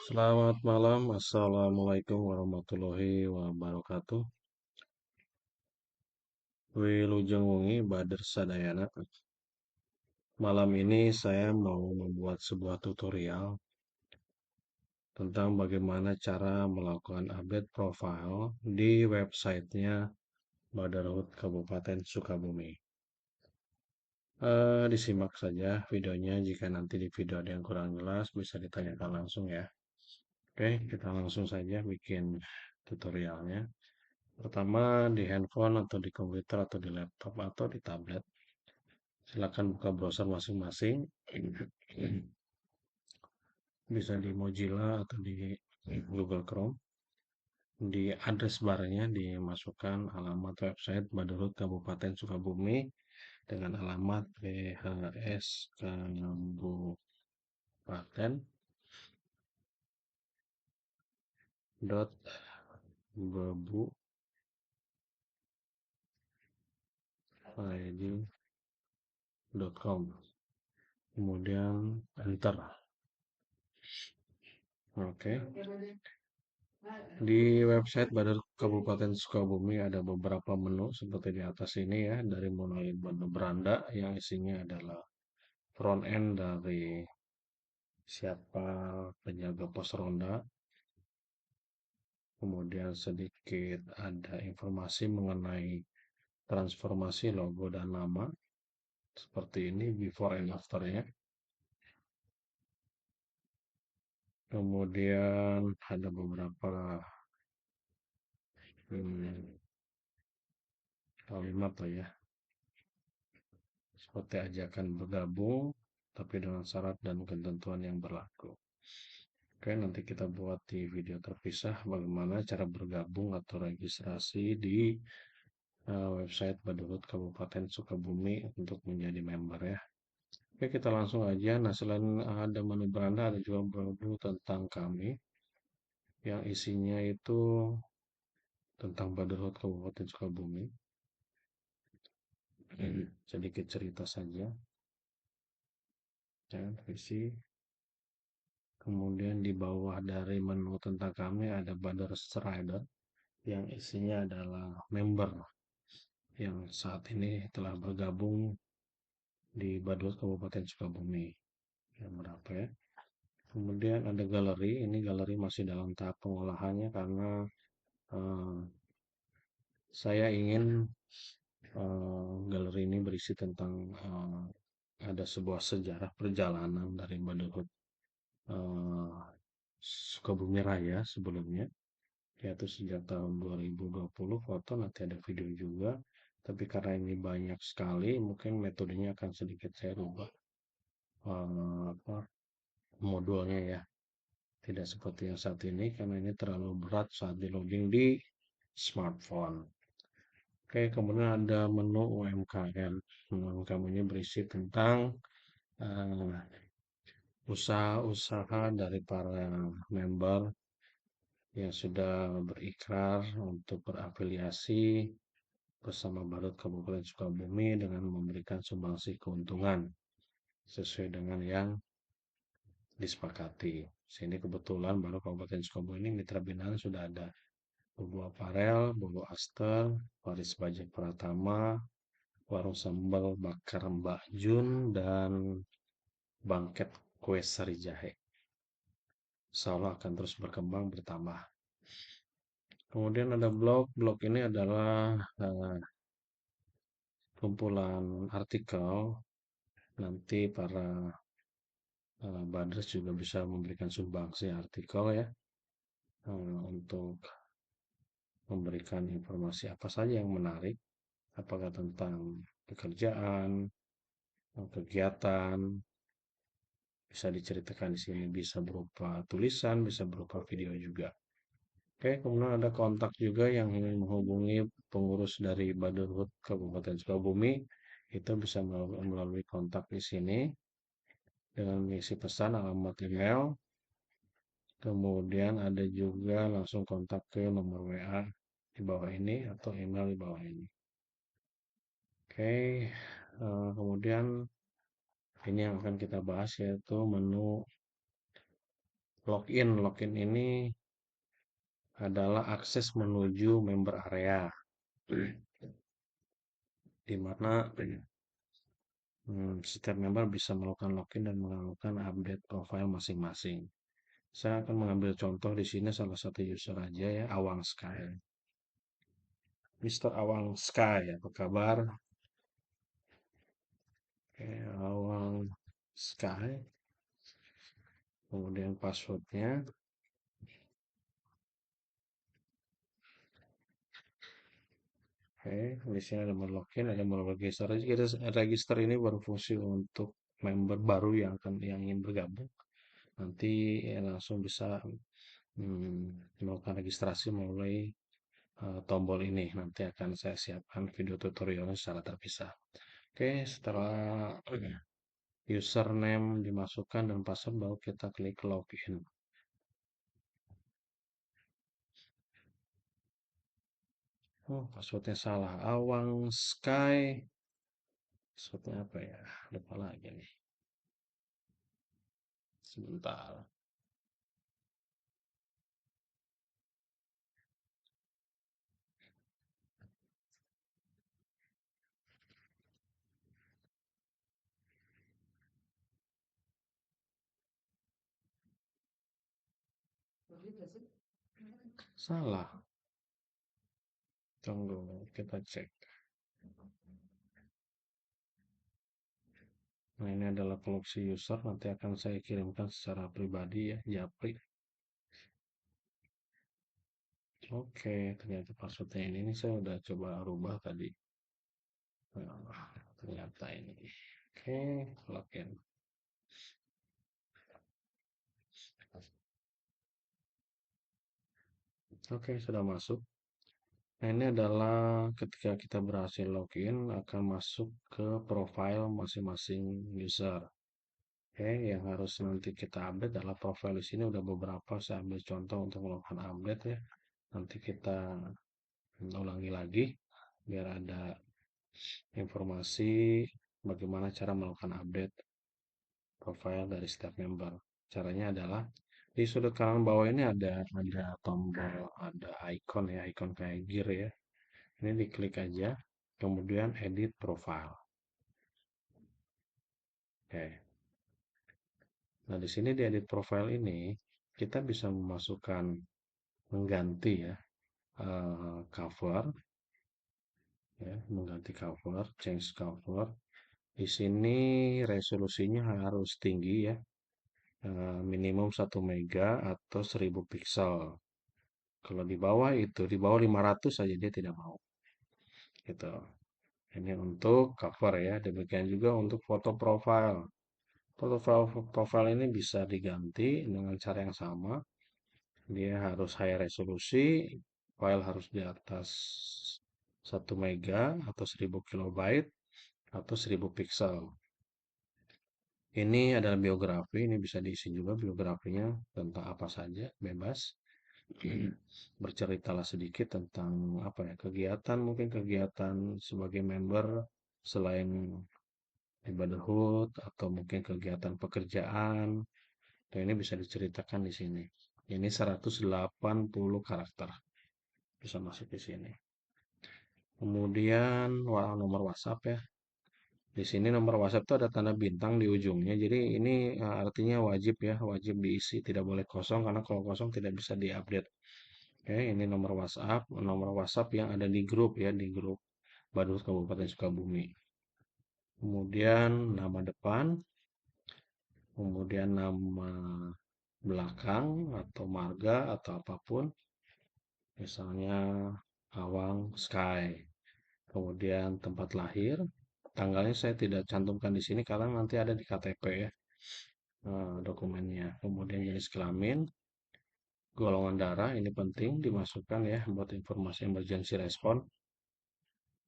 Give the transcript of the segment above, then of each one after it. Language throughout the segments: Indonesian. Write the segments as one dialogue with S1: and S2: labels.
S1: Selamat malam, Assalamualaikum warahmatullahi wabarakatuh. Wilujeng Wengi Bader Sadayana. Malam ini saya mau membuat sebuah tutorial tentang bagaimana cara melakukan update profile di websitenya Badarhut Kabupaten Sukabumi. Disimak saja videonya, jika nanti di video ada yang kurang jelas bisa ditanyakan langsung ya. Oke, kita langsung saja bikin tutorialnya. Pertama di handphone atau di komputer atau di laptop atau di tablet. Silakan buka browser masing-masing. Bisa di Mozilla atau di Google Chrome. Di address barnya dimasukkan alamat website Badarut Kabupaten Sukabumi dengan alamat BHS Kabupaten dot bebu .com, kemudian enter. Oke. Di website Badan Kabupaten Sukabumi ada beberapa menu seperti di atas ini ya, dari mulai menu beranda yang isinya adalah front end dari siapa penjaga pos ronda, kemudian sedikit ada informasi mengenai transformasi logo dan nama, seperti ini before and after-nya. Kemudian ada beberapa kalimat lah ya, seperti ajakan bergabung, tapi dengan syarat dan ketentuan yang berlaku. Oke, nanti kita buat di video terpisah bagaimana cara bergabung atau registrasi di website Badarut Kabupaten Sukabumi untuk menjadi member ya. Oke, kita langsung aja. Nah, selain ada menu beranda, ada juga menu tentang kami yang isinya itu tentang Badarut Kabupaten Sukabumi. Sedikit cerita saja. Ya, visi. Kemudian di bawah dari menu tentang kami ada Badar Rider yang isinya adalah member yang saat ini telah bergabung di Badut Kabupaten Sukabumi. Yang berapa ya? Kemudian ada galeri, ini galeri masih dalam tahap pengolahannya karena eh, saya ingin galeri ini berisi tentang ada sebuah sejarah perjalanan dari Badut Sukabumi Raya sebelumnya, yaitu sejak tahun 2020 foto, nanti ada video juga, tapi karena ini banyak sekali mungkin metodenya akan sedikit saya rubah, apa modulnya ya, tidak seperti yang saat ini karena ini terlalu berat saat di loading di smartphone. Oke, kemudian ada menu UMKM. UMKM ini berisi tentang uh, usaha-usaha dari para member yang sudah berikrar untuk berafiliasi bersama Badut Kabupaten Sukabumi dengan memberikan sumbangsi keuntungan sesuai dengan yang disepakati. Sini kebetulan baru Kabupaten Sukabumi ini mitra binaan sudah ada Bubu Aparel, Bubu Aster, Paris Bajak Pratama, Warung Sambal Bakar Mbak Jun, dan Bangket Kue Sari Jahe. Insya Allah akan terus berkembang bertambah. Kemudian ada blog. Blog ini adalah kumpulan artikel. Nanti para Badres juga bisa memberikan sumbangsi artikel ya, untuk memberikan informasi apa saja yang menarik, apakah tentang pekerjaan, kegiatan, bisa diceritakan di sini, bisa berupa tulisan, bisa berupa video juga. Oke, kemudian ada kontak juga yang ingin menghubungi pengurus dari Badarhut Kabupaten Sukabumi, itu bisa melalui kontak di sini dengan mengisi pesan, alamat email. Kemudian ada juga langsung kontak ke nomor WA di bawah ini atau email di bawah ini. Oke, kemudian Ini yang akan kita bahas yaitu menu login. Login ini adalah akses menuju member area, di mana setiap member bisa melakukan login dan melakukan update profile masing-masing. Saya akan mengambil contoh di sini salah satu user aja ya, Awang Sky. Mister Awang Sky, apa kabar? Oke, Awang Sky. Kemudian passwordnya. Oke, di sini ada mau login, ada mau register. Jadi kita register ini berfungsi untuk member baru yang ingin bergabung. Nanti ya, langsung bisa melakukan registrasi melalui tombol ini. Nanti akan saya siapkan video tutorialnya secara terpisah. Oke, setelah username dimasukkan dan password, baru kita klik login. Oh, passwordnya salah. Awang Sky. Passwordnya apa ya? Lupa lagi nih. Sebentar. Salah. Tunggu, kita cek. Nah, ini adalah koleksi user. Nanti akan saya kirimkan secara pribadi ya, Japri. Oke, ternyata passwordnya ini saya udah coba rubah tadi. Nah, ternyata ini. Oke, login. Oke, sudah masuk. Nah, ini adalah ketika kita berhasil login, akan masuk ke profile masing-masing user. Oke, yang harus nanti kita update adalah profile di sini udah beberapa. Saya ambil contoh untuk melakukan update ya. Nanti kita ulangi lagi biar ada informasi bagaimana cara melakukan update profile dari setiap member. Caranya adalah di sudut kanan bawah ini ada tombol, ada icon ya, icon kayak gear ya. Ini diklik aja, kemudian edit profile. Oke. Nah, di sini di edit profile ini kita bisa memasukkan mengganti ya cover ya, mengganti cover, change cover. Di sini resolusinya harus tinggi ya, minimum 1 mega atau 1000 pixel. Kalau di bawah itu, di bawah 500 saja dia tidak mau. Gitu. Ini untuk cover ya. Demikian juga untuk foto profile. Foto profile ini bisa diganti dengan cara yang sama. Dia harus high resolusi, file harus di atas 1 mega atau 1000 kilobyte atau 1000 pixel. Ini adalah biografi, ini bisa diisi juga biografinya tentang apa saja, bebas. Berceritalah sedikit tentang apa ya, kegiatan, mungkin kegiatan sebagai member selain ibadah atau mungkin kegiatan pekerjaan. Dan ini bisa diceritakan di sini. Ini 180 karakter bisa masuk di sini. Kemudian nomor WhatsApp ya. Di sini nomor WhatsApp itu ada tanda bintang di ujungnya. Jadi ini artinya wajib ya, wajib diisi, tidak boleh kosong karena kalau kosong tidak bisa diupdate. Oke, ini nomor WhatsApp yang ada di grup ya, di grup Badut Kabupaten Sukabumi. Kemudian nama depan, kemudian nama belakang atau marga atau apapun, misalnya Awang Sky. Kemudian tempat lahir, tanggalnya saya tidak cantumkan di sini karena nanti ada di KTP ya, dokumennya. Kemudian jenis kelamin, golongan darah ini penting dimasukkan ya buat informasi emergency respon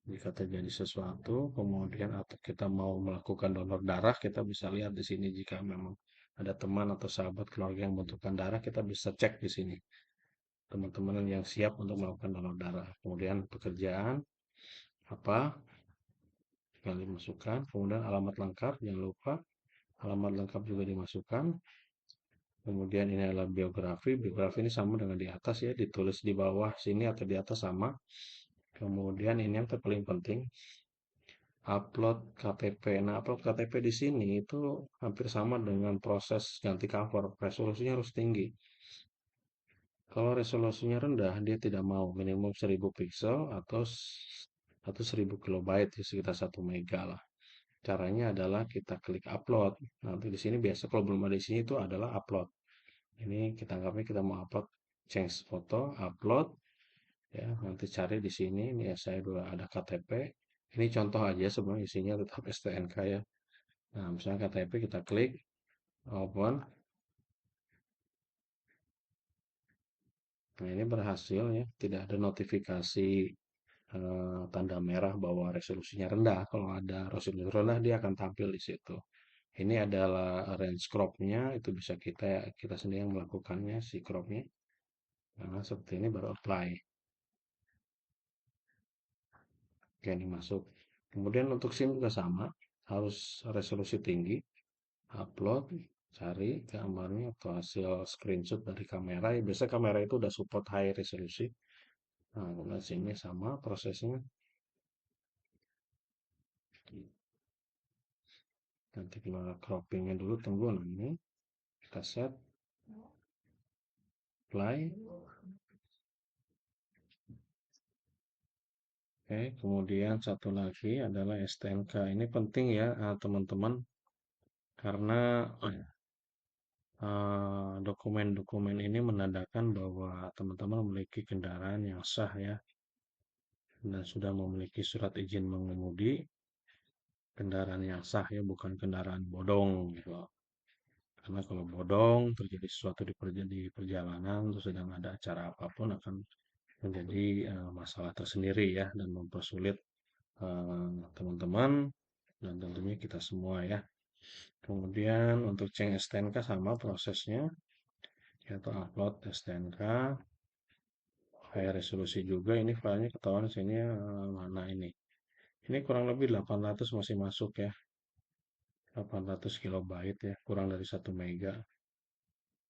S1: jika terjadi sesuatu. Kemudian atau kita mau melakukan donor darah, kita bisa lihat di sini jika memang ada teman atau sahabat keluarga yang membutuhkan darah, kita bisa cek di sini teman-teman yang siap untuk melakukan donor darah. Kemudian pekerjaan apa yang dimasukkan, kemudian alamat lengkap jangan lupa, alamat lengkap juga dimasukkan. Kemudian ini adalah biografi. Biografi ini sama dengan di atas ya, ditulis di bawah sini atau di atas sama. Kemudian ini yang terpaling penting, upload KTP. Nah, upload KTP di sini itu hampir sama dengan proses ganti cover. Resolusinya harus tinggi. Kalau resolusinya rendah, dia tidak mau minimum 1000 pixel atau 1000 kilobyte, ya, sekitar 1 mega lah. Caranya adalah kita klik upload. Nanti di sini biasa kalau belum ada di sini itu adalah upload. Ini kita anggapnya kita mau upload change foto, upload ya. Nanti cari di sini, ini ya saya udah ada KTP. Ini contoh aja sebenarnya isinya tetap STNK ya. Nah, misalnya KTP kita klik open. Nah, ini berhasil ya, tidak ada notifikasi tanda merah bahwa resolusinya rendah. Kalau ada resolusi rendah, dia akan tampil di situ. Ini adalah range crop-nya, itu bisa kita sendiri yang melakukannya, si crop-nya. Nah, seperti ini baru apply. Oke, ini masuk. Kemudian untuk SIM juga sama, harus resolusi tinggi. Upload, cari gambarnya atau hasil screenshot dari kamera. Ya, biasa kamera itu udah support high resolusi. Nah, kemudian SIM-nya sama prosesnya. Nanti kita croppingnya dulu, tunggu nanti. Kita set, apply. Oke, kemudian satu lagi adalah STNK. Ini penting ya, teman-teman, karena dokumen-dokumen ini menandakan bahwa teman-teman memiliki kendaraan yang sah ya, dan sudah memiliki surat izin mengemudi, kendaraan yang sah ya, bukan kendaraan bodong gitu. Karena kalau bodong terjadi sesuatu di perjalanan, terus sedang ada acara apapun akan menjadi masalah tersendiri ya, dan mempersulit teman-teman dan tentunya kita semua ya. Kemudian untuk cek STNK sama prosesnya, yaitu upload STNK, high resolusi juga. Ini filenya ketahuan sini mana ini. Ini kurang lebih 800 masih masuk ya. 800 kilobyte ya, kurang dari 1 mega.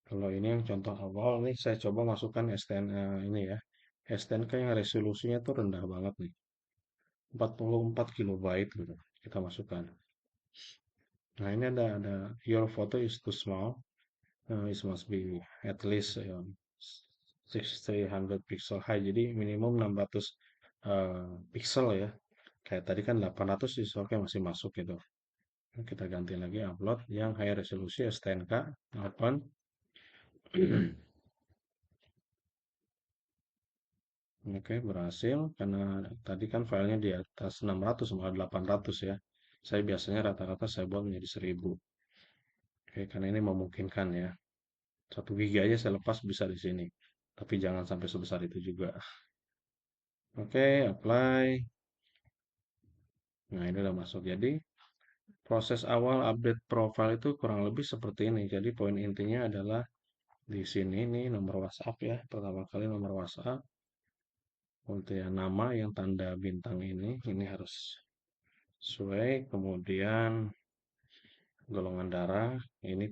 S1: Kalau ini yang contoh awal nih, saya coba masukkan STNK ini ya. STNK yang resolusinya tuh rendah banget nih. 44 kilobyte gitu. Kita masukkan. Nah, ini ada your photo is too small. It must be at least 600 pixel high. Jadi minimum 600 pixel ya. Kayak tadi kan 800 sih, oke masih masuk gitu. Kita ganti lagi upload yang high resolusi STNK open. Oke, berhasil karena tadi kan filenya di atas 600 malah 800 ya. Saya biasanya rata-rata saya buat menjadi 1000. Oke, karena ini memungkinkan ya. 1 giga aja saya lepas bisa di sini. Tapi jangan sampai sebesar itu juga. Oke, apply. Nah, ini udah masuk. Jadi, proses awal update profile itu kurang lebih seperti ini. Jadi, poin intinya adalah di sini nih nomor WhatsApp ya. Pertama kali nomor WhatsApp. Kemudian nama yang tanda bintang ini harus sesuai. Kemudian golongan darah ini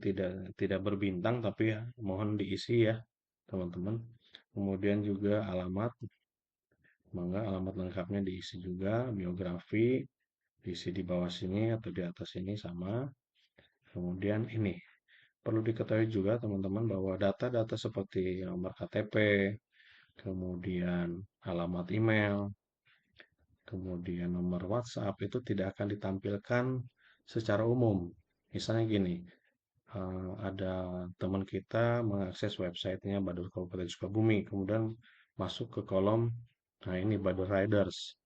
S1: tidak berbintang tapi ya mohon diisi ya, teman-teman. Kemudian juga alamat, mangga alamat lengkapnya diisi juga, biografi diisi di bawah sini atau di atas sini sama. Kemudian ini perlu diketahui juga teman-teman bahwa data-data seperti nomor KTP, kemudian alamat email, kemudian nomor WhatsApp itu tidak akan ditampilkan secara umum. Misalnya gini, ada teman kita mengakses websitenya Badur Kabupaten Sukabumi, kemudian masuk ke kolom, nah ini Badur Riders.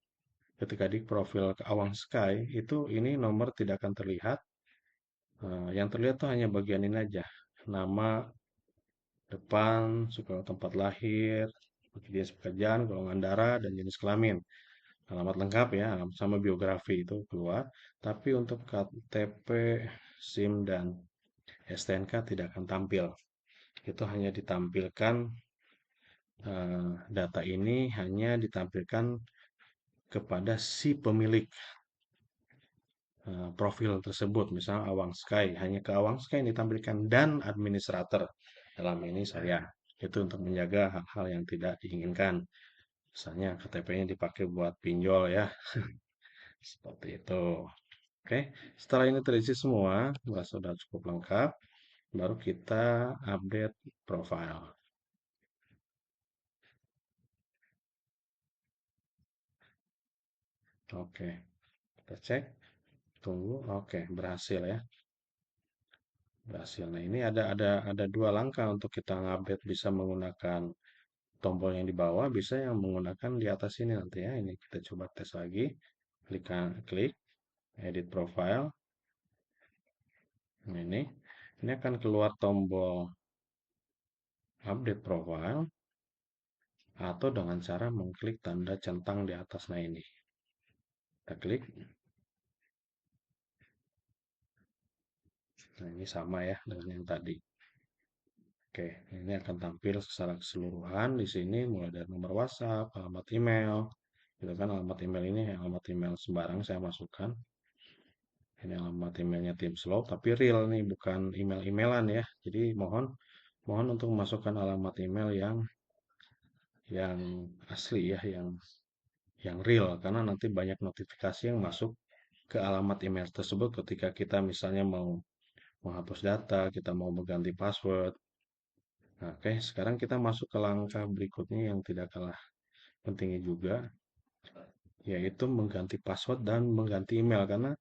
S1: Ketika di profil ke Awang Sky, itu ini nomor tidak akan terlihat. Yang terlihat tuh hanya bagian ini aja. Nama, depan, suka tempat lahir, jenis pekerjaan, golongan darah, dan jenis kelamin. Alamat lengkap ya, sama biografi itu keluar. Tapi untuk KTP, SIM, dan STNK tidak akan tampil. Itu hanya ditampilkan, data ini hanya ditampilkan kepada si pemilik. profil tersebut. Misalnya Awang Sky, hanya ke Awang Sky yang ditampilkan dan administrator. Dalam ini saya. Itu untuk menjaga hal-hal yang tidak diinginkan. Misalnya KTP-nya dipakai buat pinjol ya, seperti itu. Oke, setelah ini terisi semua, merasa sudah cukup lengkap, baru kita update profile. Oke, kita cek, tunggu. Oke, berhasil ya, berhasil. Nah, ini ada dua langkah untuk kita update, bisa menggunakan tombol yang di bawah, bisa yang menggunakan di atas ini nanti ya. Ini kita coba tes lagi. Klik edit profile. Nah, ini akan keluar tombol update profile atau dengan cara mengklik tanda centang di atas. Nah, ini kita klik. Nah, ini sama ya dengan yang tadi. Oke, ini akan tampil secara keseluruhan di sini, mulai dari nomor WhatsApp, alamat email, gitu kan. Alamat email ini alamat email sembarang saya masukkan. Ini alamat emailnya Tim Slow, tapi real nih, bukan email-emailan ya. Jadi mohon mohon untuk memasukkan alamat email yang asli ya, yang real, karena nanti banyak notifikasi yang masuk ke alamat email tersebut ketika kita misalnya mau menghapus data, kita mau mengganti password. Nah, oke, sekarang kita masuk ke langkah berikutnya yang tidak kalah pentingnya juga, yaitu mengganti password dan mengganti email. Karena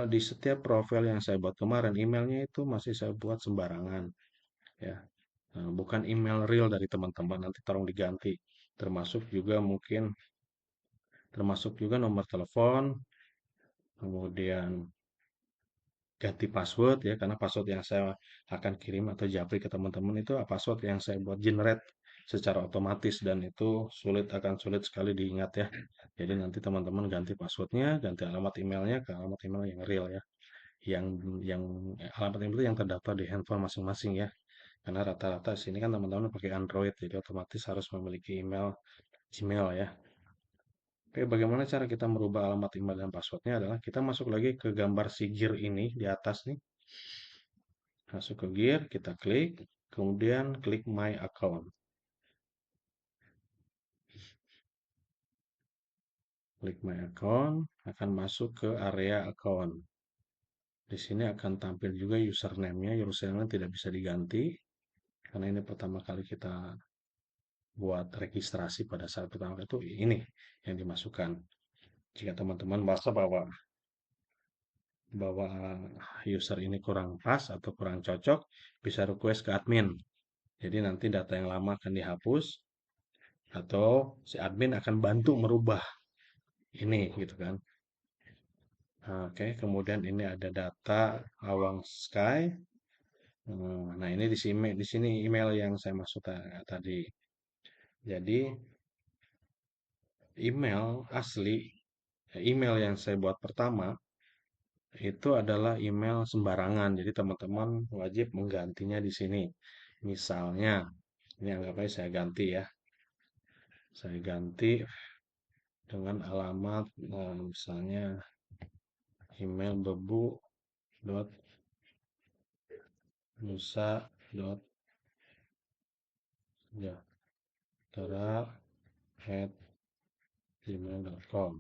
S1: di setiap profil yang saya buat kemarin, emailnya itu masih saya buat sembarangan, ya. Nah, bukan email real dari teman-teman, nanti tolong diganti. Termasuk juga mungkin, termasuk juga nomor telepon, kemudian ganti password ya, karena password yang saya akan kirim atau japri ke teman-teman itu password yang saya buat generate secara otomatis, dan itu akan sulit sekali diingat ya. Jadi nanti teman-teman ganti passwordnya, ganti alamat emailnya ke alamat email yang real ya, yang yang alamat email itu yang terdaftar di handphone masing-masing ya. Karena rata-rata sini kan teman-teman pakai Android, jadi otomatis harus memiliki email Gmail ya. Oke, bagaimana cara kita merubah alamat email dan passwordnya adalah kita masuk lagi ke gambar si gear ini di atas nih. Masuk ke gear, kita klik, kemudian klik My Account. Klik My Account, akan masuk ke area account. Di sini akan tampil juga username-nya. Username tidak bisa diganti, karena ini pertama kali kita buat registrasi. Pada saat pertama kali itu ini yang dimasukkan. Jika teman-teman merasa bahwa user ini kurang pas atau kurang cocok, bisa request ke admin. Jadi nanti data yang lama akan dihapus, atau si admin akan bantu merubah ini gitu kan. Oke, kemudian ini ada data Awang Sky. Nah, ini di sini email yang saya maksud tadi. Jadi email asli, email yang saya buat pertama itu adalah email sembarangan. Jadi teman-teman wajib menggantinya di sini. Misalnya, ini anggap aja saya ganti ya. Saya ganti dengan alamat misalnya email bebu.nusa.sejahtera@gmail.com.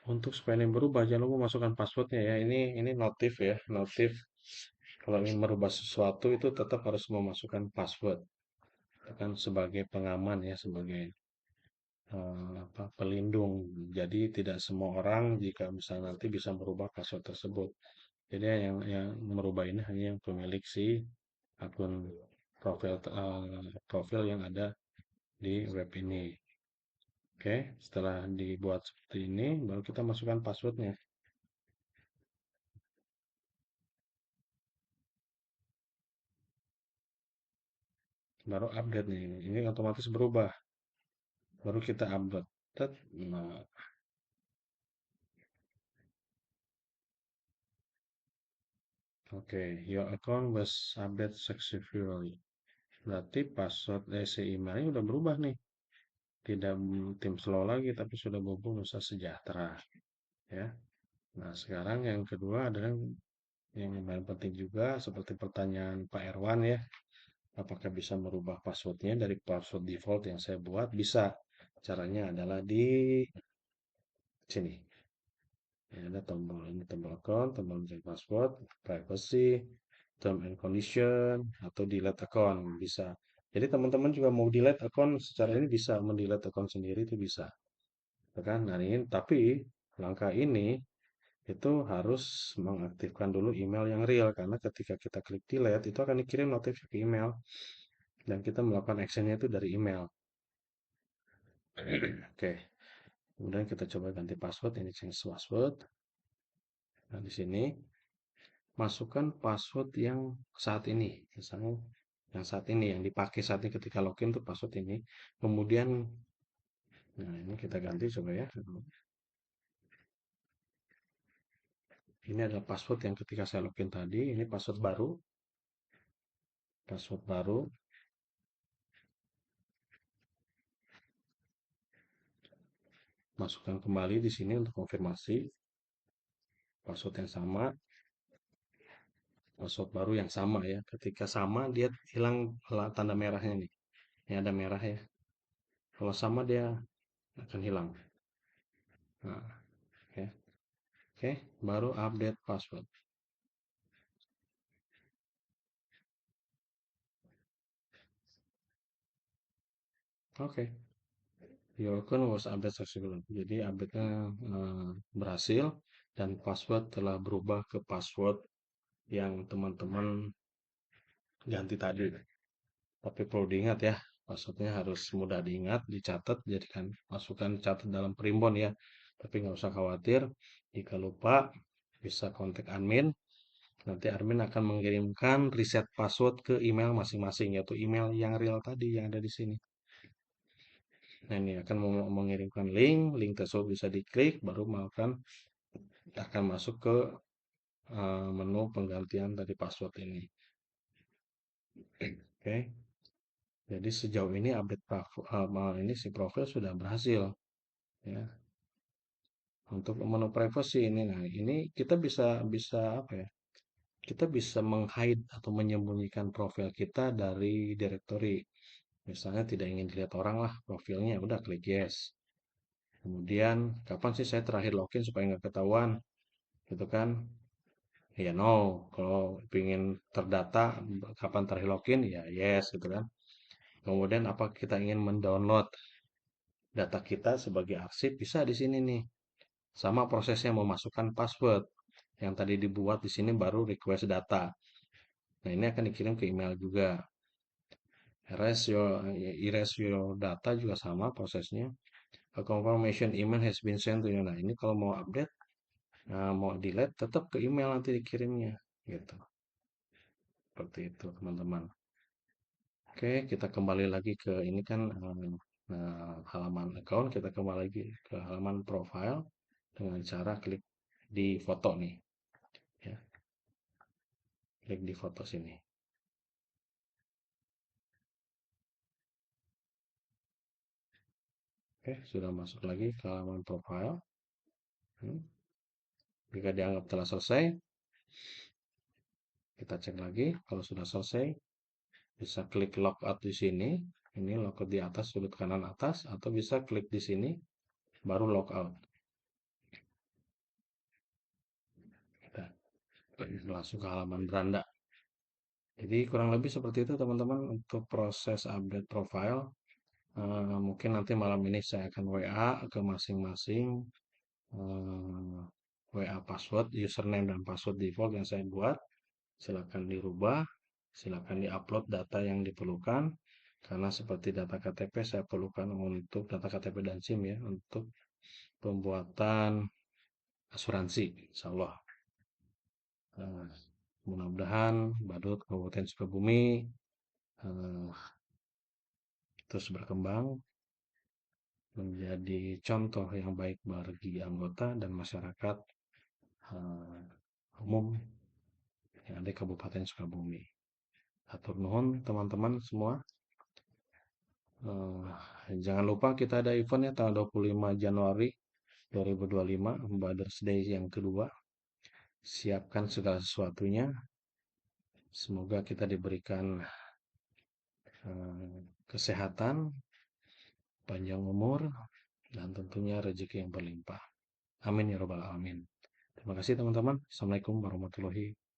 S1: Untuk supaya ini berubah, jangan lupa masukkan passwordnya ya. Ini notif ya, notif. Kalau ingin merubah sesuatu itu tetap harus memasukkan password. Itu kan sebagai pengaman ya, sebagai pelindung. Jadi tidak semua orang jika misalnya nanti bisa merubah password tersebut. Jadi yang merubah ini hanya yang pemilik si akun profil yang ada di web ini. Oke, setelah dibuat seperti ini, baru kita masukkan passwordnya. Baru update nih. Ini otomatis berubah. Baru kita upload. Nah, oke, your account was updated successfully. Berarti password si emailnya udah berubah nih. Tidak tim slow lagi, tapi sudah berhubung Nusa Sejahtera. Ya. Nah, sekarang yang kedua adalah yang paling penting juga seperti pertanyaan Pak Erwan ya, apakah bisa merubah passwordnya dari password default yang saya buat? Bisa. Caranya adalah di sini. Ya, ada tombol ini, tombol account, tombol change password, privacy, term and condition, atau delete account bisa. Jadi teman-teman juga mau delete account secara ini bisa, mendelete account sendiri itu bisa. Ya kan? Nah, ini tapi langkah ini itu harus mengaktifkan dulu email yang real karena ketika kita klik delete itu akan dikirim notif ke email dan kita melakukan actionnya itu dari email. Oke, kemudian kita coba ganti password, ini change password. Nah, di sini masukkan password yang saat ini, misalnya yang saat ini, yang dipakai saat ini ketika login tuh password ini. Kemudian, nah ini kita ganti coba ya. Ini adalah password yang ketika saya login tadi. Ini password baru, password baru. Masukkan kembali di sini untuk konfirmasi password yang sama, password baru yang sama ya. Ketika sama dia hilang tanda merahnya nih. Ini ada merah ya. Kalau sama dia akan hilang. Nah, oke. Oke, baru update password. Oke. Your account was update successfully. Jadi update-nya berhasil dan password telah berubah ke password yang teman-teman ganti tadi. Tapi perlu diingat ya, passwordnya harus mudah diingat, dicatat, jadikan masukkan catat dalam primbon ya. Tapi nggak usah khawatir, jika lupa bisa kontak admin. Nanti admin akan mengirimkan reset password ke email masing-masing, yaitu email yang real tadi yang ada di sini. Nah, ini akan mengirimkan link, link tersebut bisa diklik, baru akan masuk ke menu penggantian dari password ini. Oke, jadi sejauh ini update ini si profil sudah berhasil. Ya, untuk menu privacy ini, nah ini kita bisa bisa apa ya? Kita bisa menghide atau menyembunyikan profil kita dari directory. Misalnya tidak ingin dilihat orang lah profilnya, udah klik yes. Kemudian kapan sih saya terakhir login supaya nggak ketahuan, gitu kan? Ya no, kalau ingin terdata kapan terakhir login ya yes gitu kan. Kemudian apa kita ingin mendownload data kita sebagai arsip bisa di sini nih. Sama prosesnya memasukkan password yang tadi dibuat di sini baru request data. Nah, ini akan dikirim ke email juga. Erase your data juga sama prosesnya. A confirmation email has been sent to you. Nah, ini kalau mau update, mau delete tetap ke email nanti dikirimnya gitu. Seperti itu, teman-teman. Oke, kita kembali lagi ke ini kan halaman account. Kita kembali lagi ke halaman profile dengan cara klik di foto nih, ya. Klik di foto sini. Oke, sudah masuk lagi ke halaman profile. Hmm. Jika dianggap telah selesai, kita cek lagi. Kalau sudah selesai, bisa klik logout di sini. Ini logout di atas sudut kanan atas, atau bisa klik di sini, baru logout. Kita langsung ke halaman beranda. Jadi kurang lebih seperti itu teman-teman untuk proses update profile. Mungkin nanti malam ini saya akan WA ke masing-masing WA password, username dan password default yang saya buat. Silakan dirubah, silakan diupload data yang diperlukan. Karena seperti data KTP saya perlukan untuk data KTP dan SIM ya untuk pembuatan asuransi, insya Allah. Eh, Mudah-mudahan Badut Kabupaten Sukabumi eh, terus berkembang menjadi contoh yang baik bagi anggota dan masyarakat eh, umum yang ada di Kabupaten Sukabumi. Atur nuhun teman-teman semua. Jangan lupa kita ada event ya tanggal 25 Januari 2025 Mother's Day yang kedua. Siapkan segala sesuatunya. Semoga kita diberikan kesehatan, panjang umur, dan tentunya rezeki yang berlimpah. Amin ya robbal alamin. Terima kasih teman-teman. Assalamualaikum warahmatullahi